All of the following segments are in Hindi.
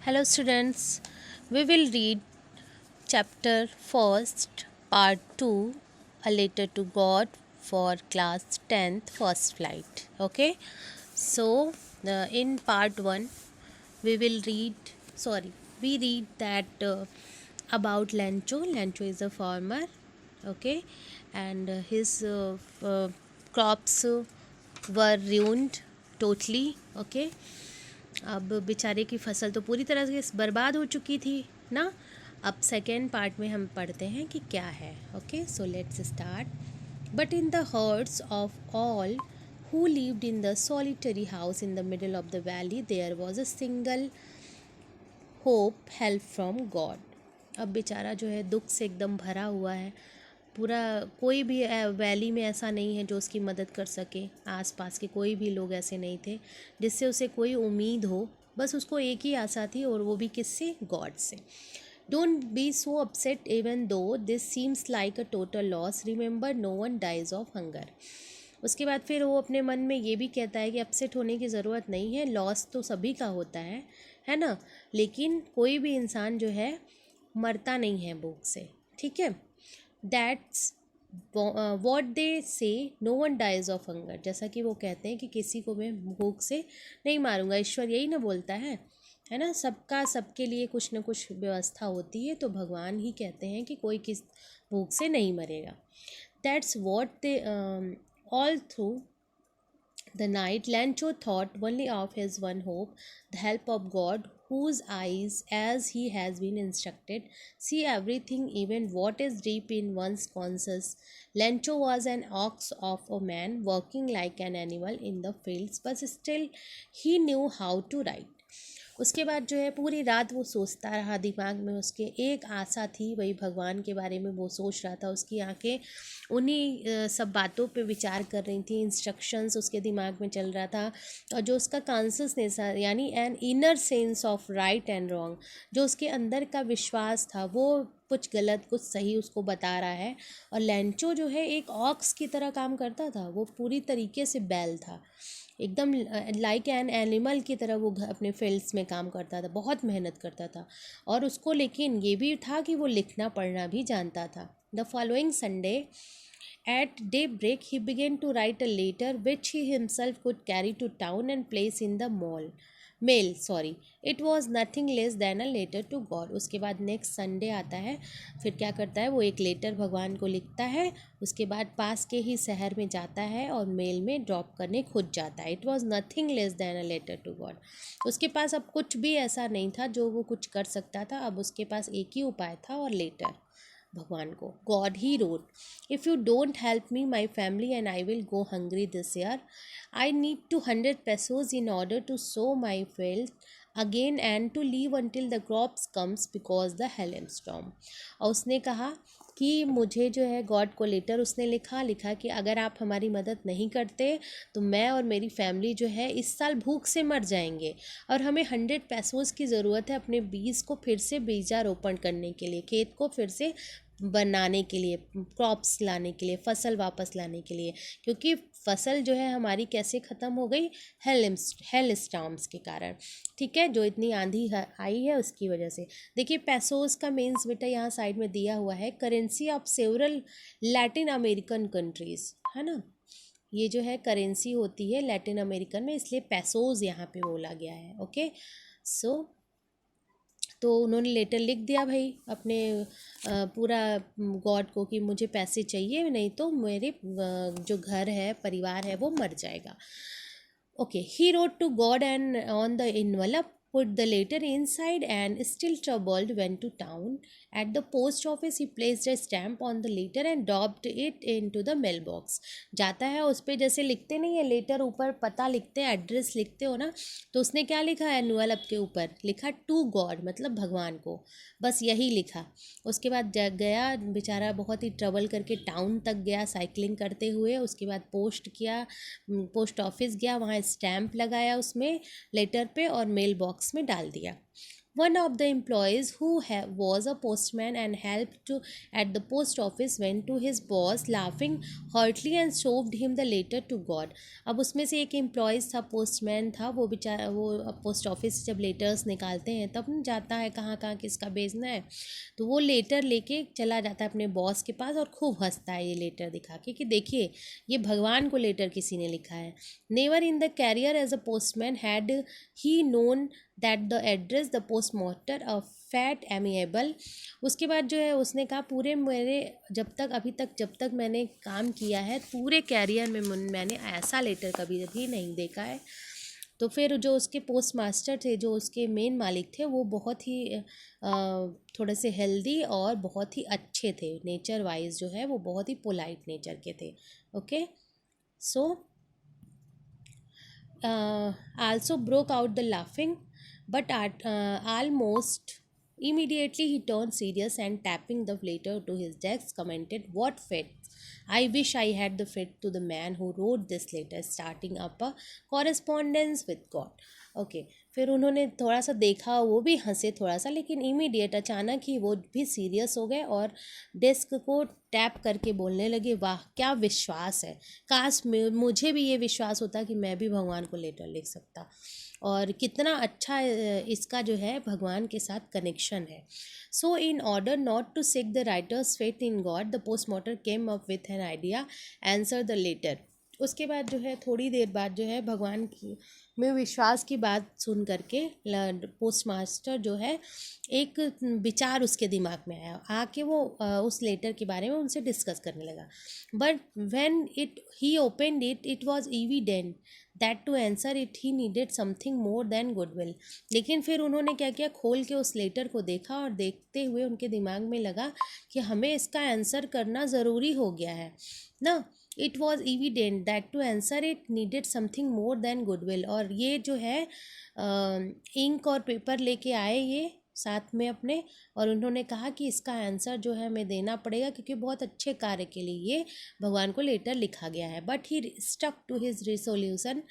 Hello students, we will read chapter first, part 2, A Letter to God for class 10th first flight. Okay, so in part 1 we will read, we read that about Lencho. Lencho is a farmer, okay, and his crops were ruined totally, okay. अब बेचारे की फसल तो पूरी तरह से बर्बाद हो चुकी थी ना। अब सेकेंड पार्ट में हम पढ़ते हैं कि क्या है। Okay, so let's start. But in the hearts of all who lived in the solitary house in the middle of the valley there was a single hope, help from God. अब बेचारा जो है दुख से एकदम भरा हुआ है। पूरा कोई भी वैली में ऐसा नहीं है जो उसकी मदद कर सके। आसपास के कोई भी लोग ऐसे नहीं थे जिससे उसे कोई उम्मीद हो। बस उसको एक ही आशा थी, और वो भी किससे? गॉड से। Don't be so upset even though this seems like a total loss, remember no one dies of hunger. उसके बाद फिर वो अपने मन में ये भी कहता है कि अपसेट होने की ज़रूरत नहीं है, लॉस तो सभी का होता है ना। लेकिन कोई भी इंसान जो है मरता नहीं है भूख से, ठीक है। That's what they say, no one dies of hunger. जैसा कि वो कहते हैं कि किसी को मैं भूख से नहीं मारूंगा, ईश्वर यही ना बोलता है ना। सबका सबके लिए कुछ न कुछ व्यवस्था होती है, तो भगवान ही कहते हैं कि कोई किस भूख से नहीं मरेगा। That's what they all through the night, Lancho thought only of his one hope, the help of God, whose eyes, as he has been instructed, see everything, even what is deep in one's conscience. Lancho was an ox of a man, working like an animal in the fields, but still he knew how to write. उसके बाद जो है पूरी रात वो सोचता रहा। दिमाग में उसके एक आशा थी, वही भगवान के बारे में वो सोच रहा था। उसकी आंखें उन्हीं सब बातों पे विचार कर रही थी। इंस्ट्रक्शंस उसके दिमाग में चल रहा था, और जो उसका कॉन्शसनेस यानी an inner sense of right and wrong, जो उसके अंदर का विश्वास था, वो कुछ गलत कुछ सही उसको बता रहा है। और लैंचो जो है एक ऑक्स की तरह काम करता था। वो पूरी तरीके से बैल था, एकदम लाइक एन एनिमल की तरह वो अपने फील्ड्स में काम करता था, बहुत मेहनत करता था। और उसको लेकिन ये भी था कि वो लिखना पढ़ना भी जानता था। The following Sunday at daybreak, he began to write a letter which he himself could carry to town and place in the mail. It was nothing less than a letter to God. उसके बाद नेक्स्ट संडे आता है, फिर क्या करता है वो एक लेटर भगवान को लिखता है। उसके बाद पास के ही शहर में जाता है और मेल में ड्रॉप करने खुद जाता है। It was nothing less than a letter to God. उसके पास अब कुछ भी ऐसा नहीं था जो वो कुछ कर सकता था। अब उसके पास एक ही उपाय था, और लेटर भगवान को। God he wrote, if you don't help me my family and I will go hungry this year. I need 200 pesos in order to sow my field again and to live until the crops comes because the hail storm. और उसने कहा कि मुझे जो है गॉड को लेटर उसने लिखा कि अगर आप हमारी मदद नहीं करते तो मैं और मेरी फैमिली जो है इस साल भूख से मर जाएंगे, और हमें 100 पैसोज़ की ज़रूरत है अपने बीज को फिर से बीजारोपण करने के लिए, खेत को फिर से बनाने के लिए, क्रॉप्स लाने के लिए, फसल वापस लाने के लिए। क्योंकि फसल जो है हमारी कैसे ख़त्म हो गई? हेल स्टॉर्म्स के कारण, ठीक है, जो इतनी आंधी आई है उसकी वजह से। देखिए पैसोस का मीन्स बेटा यहाँ साइड में दिया हुआ है, currency of several Latin American countries, है ना। ये जो है करेंसी होती है लैटिन अमेरिकन में, इसलिए पैसोज यहाँ पे बोला गया है। ओके, सो तो उन्होंने लेटर लिख दिया भाई अपने पूरा गॉड को कि मुझे पैसे चाहिए, नहीं तो मेरे जो घर है, परिवार है, वो मर जाएगा। Okay, he wrote to God and on the envelope put the letter inside, and still troubled went to town. At the post office he placed a stamp on the letter and dropped it into the mailbox. जाता है उस पर, जैसे लिखते नहीं है लेटर ऊपर पता लिखते हैं, एड्रेस लिखते हो ना, तो उसने क्या लिखा है एनवलप के ऊपर? लिखा टू गॉड, मतलब भगवान को, बस यही लिखा। उसके बाद गया बेचारा, बहुत ही ट्रबल करके टाउन तक गया साइकिलिंग करते हुए। उसके बाद पोस्ट किया, पोस्ट ऑफिस गया, वहाँ स्टैम्प लगाया उसमें लेटर पे और मेल बॉक्स में डाल दिया। One of the employees who was a postman and helped to at the post office went to his boss laughing heartily and shoved him the letter to God. अब उसमें से एक एम्प्लॉयज़ था, पोस्टमैन था, वो बेचारा वो पोस्ट ऑफिस से जब लेटर्स निकालते हैं तब न जाता है कहाँ कहाँ किसका भेजना है, तो वो लेटर लेके चला जाता है अपने बॉस के पास और खूब हंसता है ये लेटर दिखा के कि देखिए ये भगवान को लेटर किसी ने लिखा है. Never in the career as a postman had he known that the address the postmaster a fat amiable. उसके बाद जो है उसने कहा पूरे मेरे जब तक मैंने काम किया है पूरे कैरियर में मैंने ऐसा लेटर कभी भी नहीं देखा है. तो फिर जो उसके पोस्ट मास्टर थे, जो उसके मेन मालिक थे, वो बहुत ही थोड़े से हेल्दी और बहुत ही अच्छे थे नेचर वाइज, जो है वो बहुत ही पोलाइट नेचर के थे. Okay, so also broke out the laughing, but almost immediately he turned serious and tapping the letter to his desk commented, "What fate! I wish I had the fate to the man who wrote this letter, starting up a correspondence with God." Okay, फिर उन्होंने थोड़ा सा देखा, वो भी हंसे थोड़ा सा, लेकिन इमीडिएट अचानक ही वो भी सीरियस हो गए और डेस्क को टैप करके बोलने लगे, वाह क्या विश्वास है, काश मुझे भी ये विश्वास होता कि मैं भी भगवान को लेटर लिख सकता, और कितना अच्छा इसका जो है भगवान के साथ कनेक्शन है. So in order not to shake the writer's faith in God the postmaster came up with an idea, answer the letter. उसके बाद जो है थोड़ी देर बाद जो है भगवान की में विश्वास की बात सुन करके पोस्ट मास्टर जो है एक विचार उसके दिमाग में आया, आके वो उस लेटर के बारे में उनसे डिस्कस करने लगा. But when he opened it was evident that to answer it he needed something more than goodwill. लेकिन फिर उन्होंने क्या किया, खोल के उस लेटर को देखा और देखते हुए उनके दिमाग में लगा कि हमें इसका आंसर करना ज़रूरी हो गया है ना. It was evident that to answer it needed something more than goodwill. और ये जो है इंक और पेपर लेके आए ये साथ में अपने, और उन्होंने कहा कि इसका आंसर जो है हमें देना पड़ेगा क्योंकि बहुत अच्छे कार्य के लिए ये भगवान को लेटर लिखा गया है. But he stuck to his resolution.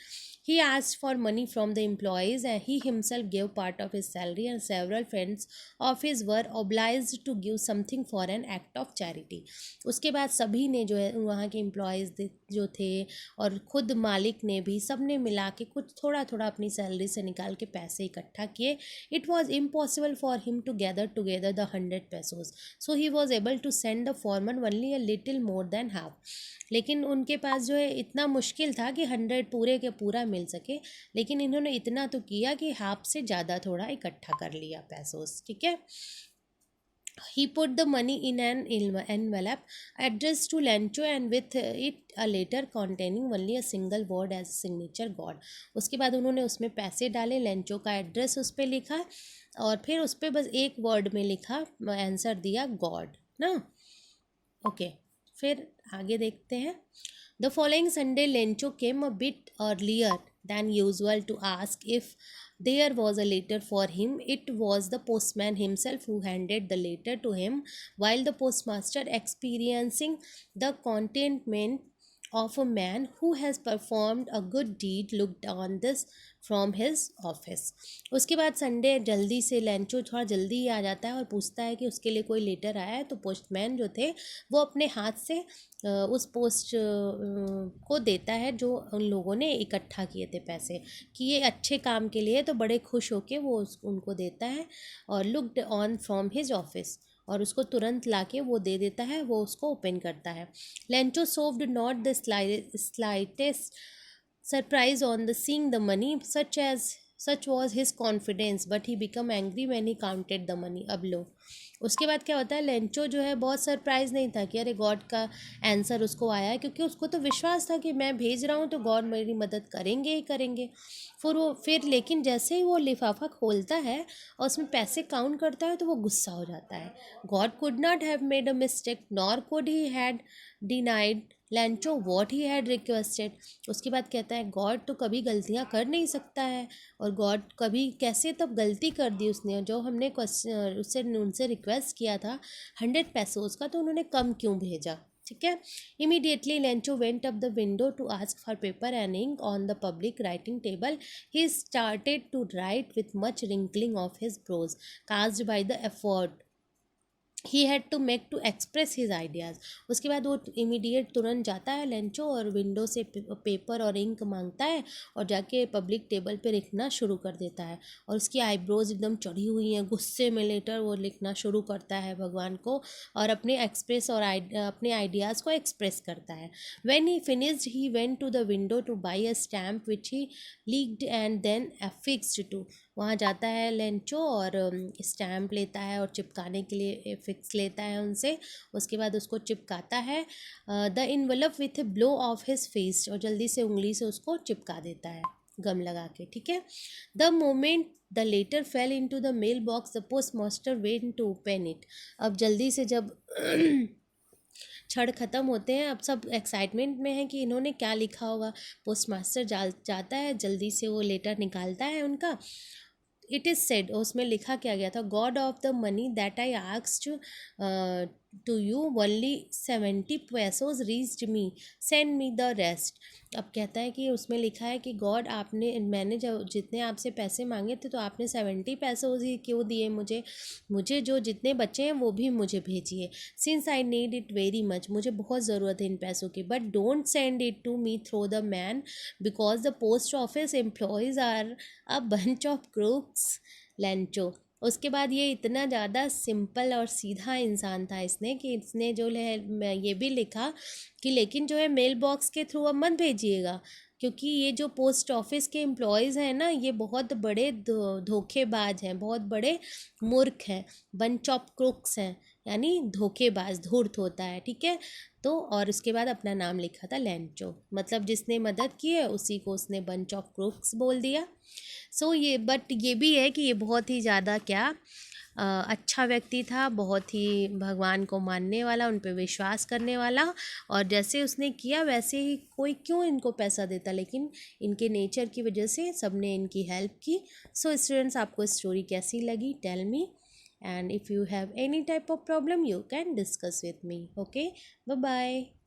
He asked for money from the employees and he himself gave part of his salary, and several friends of his were obliged to give something for an act of charity. उसके बाद सभी ने जो है वहाँ के एम्प्लॉयज़ जो थे और खुद मालिक ने भी, सब ने मिला के कुछ थोड़ा थोड़ा अपनी सैलरी से निकाल के पैसे इकट्ठा किए. It was impossible for him to gather together the 100 pesos, so he was able to send the foreman only a little more than half. लेकिन उनके पास जो है इतना मुश्किल था कि 100 पूरे के पूरा मिल सके, लेकिन इन्होंने इतना तो किया कि हाफ से ज़्यादा थोड़ा इकट्ठा कर लिया पैसों. ठीक है. He put the money in an envelope addressed to Lencho and with it a letter containing only a single word as signature, God. उसके बाद उन्होंने उसमें पैसे डाले, लेंचो का एड्रेस उस पर लिखा और फिर उस पर बस एक वर्ड में लिखा, आंसर दिया गॉड ना. ओके, फिर आगे देखते हैं. The following Sunday Lencho came a bit earlier than usual to ask if there was a letter for him. It was the postman himself who handed the letter to him, while the postmaster, experiencing the contentment of a man who has performed a good deed, looked on this from his office. उसके बाद संडे जल्दी से लेंचो थोड़ा जल्दी ही आ जाता है और पूछता है कि उसके लिए कोई लेटर आया है. तो पोस्टमैन जो थे वो अपने हाथ से उस पोस्ट को देता है जो उन लोगों ने इकट्ठा किए थे पैसे, कि ये अच्छे काम के लिए, तो बड़े खुश होके वो उनको देता है और looked on from his office, और उसको तुरंत लाके वो दे देता है, वो उसको ओपन करता है. Lencho showed not the slightest surprise on the seeing the money, such was his confidence, but he became angry when he counted the money. अब लो, उसके बाद क्या होता है, लेंचो जो है बहुत सरप्राइज़ नहीं था कि अरे गॉड का आंसर उसको आया है, क्योंकि उसको तो विश्वास था कि मैं भेज रहा हूँ तो गॉड मेरी मदद करेंगे ही करेंगे. फिर लेकिन जैसे ही वो लिफाफा खोलता है और उसमें पैसे काउंट करता है तो वो गुस्सा हो जाता है. God could not have made a mistake nor could he had denied Lencho what he had requested. उसके बाद कहता है गॉड तो कभी गलतियाँ कर नहीं सकता है, और गॉड कभी कैसे तब गलती कर दी उसने, जो हमने उससे उनसे रिक्वेस्ट किया था 100 पैसों का, तो उन्होंने कम क्यों भेजा. ठीक है. Immediately Lencho went up the window to ask for paper and ink on the public writing table. He started to write with much wrinkling of his brows caused by the effort he had to make to express his ideas. उसके बाद वो इमीडिएट तुरंत जाता है लेंचो और विंडो से पेपर और इंक मांगता है और जाके पब्लिक टेबल पे लिखना शुरू कर देता है. और उसकी आईब्रोज एकदम चढ़ी हुई हैं, गुस्से में लेटर वो लिखना शुरू करता है भगवान को और अपने एक्सप्रेस और अपने आइडियाज़ को एक्सप्रेस करता है. When he finished he went to the window to buy a stamp which he licked and then affixed to. वहाँ जाता है लेंचो और स्टैम्प लेता है और चिपकाने के लिए फिक्स लेता है उनसे. उसके बाद उसको चिपकाता है the envelope with a blow of his face और जल्दी से उंगली से उसको चिपका देता है गम लगा के. ठीक है. The moment the letter fell into the mailbox the postmaster went to open it. अब जल्दी से जब क्षण ख़त्म होते हैं, अब सब एक्साइटमेंट में है कि इन्होंने क्या लिखा होगा. पोस्ट मास्टर जाता है, जल्दी से वो लेटर निकालता है उनका. इट इज़ सेड, उसमें लिखा क्या गया था, God of the money that I asked to you only 70 pesos reached me, send me the rest. अब कहता है कि उसमें लिखा है कि गॉड मैंने जब जितने आपसे पैसे मांगे थे तो आपने 70 pesos ही क्यों दिए मुझे जो जितने बचे हैं वो भी मुझे भेजिए. Since I need it very much, मुझे बहुत ज़रूरत है इन पैसों की. But don't send it to me through the man because the post office employees are a bunch of crooks. Lencho. उसके बाद ये इतना ज़्यादा सिंपल और सीधा इंसान था इसने कि इसने जो है ये भी लिखा कि लेकिन जो है मेल बॉक्स के थ्रू अब मत भेजिएगा क्योंकि ये जो पोस्ट ऑफिस के एम्प्लॉयज़ हैं ना ये बहुत बड़े धोखेबाज हैं, बहुत बड़े मूर्ख हैं, बंच ऑफ क्रूक्स हैं, यानी धोखेबाज, धूर्त होता है. ठीक है. तो और उसके बाद अपना नाम लिखा था लेंचो, मतलब जिसने मदद की है उसी को उसने बंच ऑफ क्रूक्स बोल दिया. सो ये बट ये भी है कि ये बहुत ही ज़्यादा क्या अच्छा व्यक्ति था, बहुत ही भगवान को मानने वाला, उन पे विश्वास करने वाला. और जैसे उसने किया वैसे ही कोई क्यों इनको पैसा देता, लेकिन इनके नेचर की वजह से सबने इनकी हेल्प की. सो स्टूडेंट्स, आपको स्टोरी कैसी लगी, tell me. And if you have any type of problem you can discuss with me. Okay, bye bye.